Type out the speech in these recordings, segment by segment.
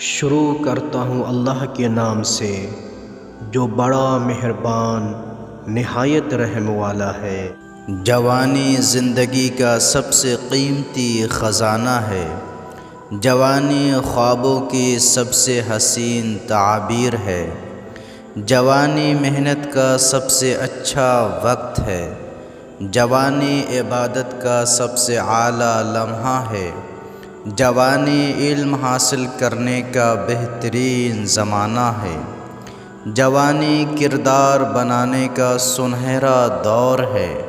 شروع کرتا ہوں اللہ کے نام سے جو بڑا مہربان نہایت رحم والا ہے۔ جوانی زندگی کا سب سے قیمتی خزانہ ہے۔ جوانی خوابوں کی سب سے حسین تعبیر ہے۔ جوانی محنت کا سب سے اچھا وقت ہے۔ جوانی عبادت کا سب سے اعلیٰ لمحہ ہے۔ جوانی علم حاصل کرنے کا بہترین زمانہ ہے۔ جوانی کردار بنانے کا سنہرا دور ہے۔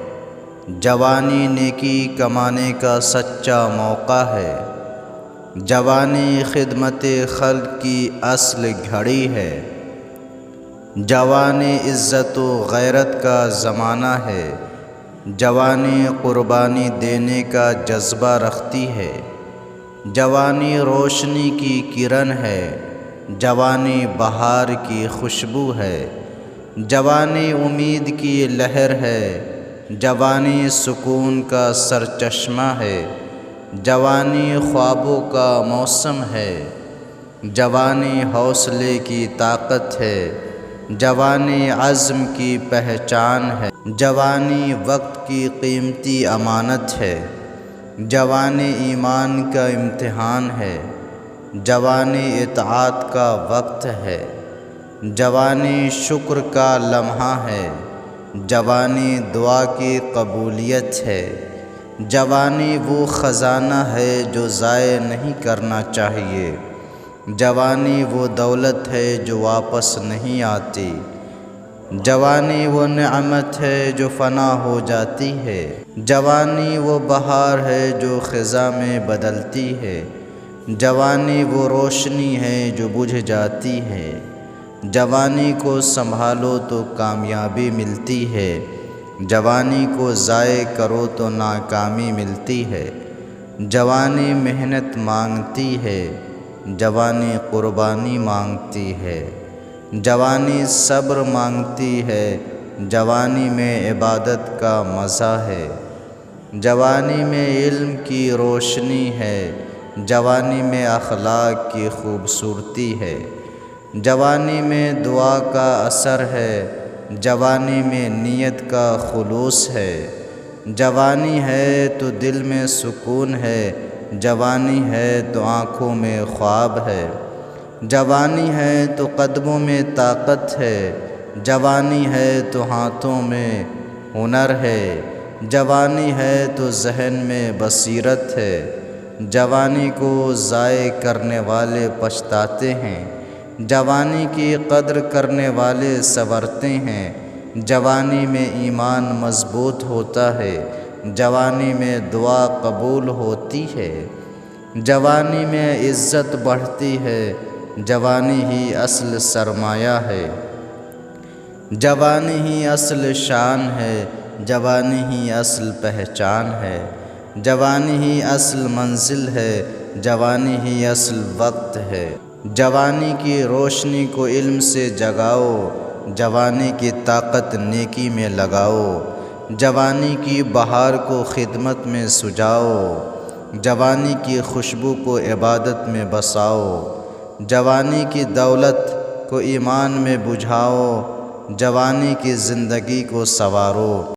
جوانی نیکی کمانے کا سچا موقع ہے۔ جوانی خدمت خلق کی اصل گھڑی ہے۔ جوانی عزت و غیرت کا زمانہ ہے۔ جوانی قربانی دینے کا جذبہ رکھتی ہے۔ جوانی روشنی کی کرن ہے۔ جوانی بہار کی خوشبو ہے۔ جوانی امید کی لہر ہے۔ جوانی سکون کا سرچشمہ ہے۔ جوانی خوابوں کا موسم ہے۔ جوانی حوصلے کی طاقت ہے۔ جوانی عزم کی پہچان ہے۔ جوانی وقت کی قیمتی امانت ہے۔ جوانی ایمان کا امتحان ہے۔ جوانی اطاعت کا وقت ہے۔ جوانی شکر کا لمحہ ہے۔ جوانی دعا کی قبولیت ہے۔ جوانی وہ خزانہ ہے جو ضائع نہیں کرنا چاہیے۔ جوانی وہ دولت ہے جو واپس نہیں آتی۔ جوانی وہ نعمت ہے جو فنا ہو جاتی ہے۔ جوانی وہ بہار ہے جو خزاں میں بدلتی ہے۔ جوانی وہ روشنی ہے جو بجھ جاتی ہے۔ جوانی کو سنبھالو تو کامیابی ملتی ہے۔ جوانی کو ضائع کرو تو ناکامی ملتی ہے۔ جوانی محنت مانگتی ہے۔ جوانی قربانی مانگتی ہے۔ جوانی صبر مانگتی ہے۔ جوانی میں عبادت کا مزہ ہے۔ جوانی میں علم کی روشنی ہے۔ جوانی میں اخلاق کی خوبصورتی ہے۔ جوانی میں دعا کا اثر ہے۔ جوانی میں نیت کا خلوص ہے۔ جوانی ہے تو دل میں سکون ہے۔ جوانی ہے تو آنکھوں میں خواب ہے۔ جوانی ہے تو قدموں میں طاقت ہے۔ جوانی ہے تو ہاتھوں میں ہنر ہے۔ جوانی ہے تو ذہن میں بصیرت ہے۔ جوانی کو ضائع کرنے والے پچھتاتے ہیں۔ جوانی کی قدر کرنے والے سنورتے ہیں۔ جوانی میں ایمان مضبوط ہوتا ہے۔ جوانی میں دعا قبول ہوتی ہے۔ جوانی میں عزت بڑھتی ہے۔ جوانی ہی اصل سرمایہ ہے۔ جوانی ہی اصل شان ہے۔ جوانی ہی اصل پہچان ہے۔ جوانی ہی اصل منزل ہے۔ جوانی ہی اصل وقت ہے۔ جوانی کی روشنی کو علم سے جگاؤ۔ جوانی کی طاقت نیکی میں لگاؤ۔ جوانی کی بہار کو خدمت میں سجاؤ۔ جوانی کی خوشبو کو عبادت میں بساؤ۔ جوانی کی دولت کو ایمان میں بجھاؤ۔ جوانی کی زندگی کو سنوارو۔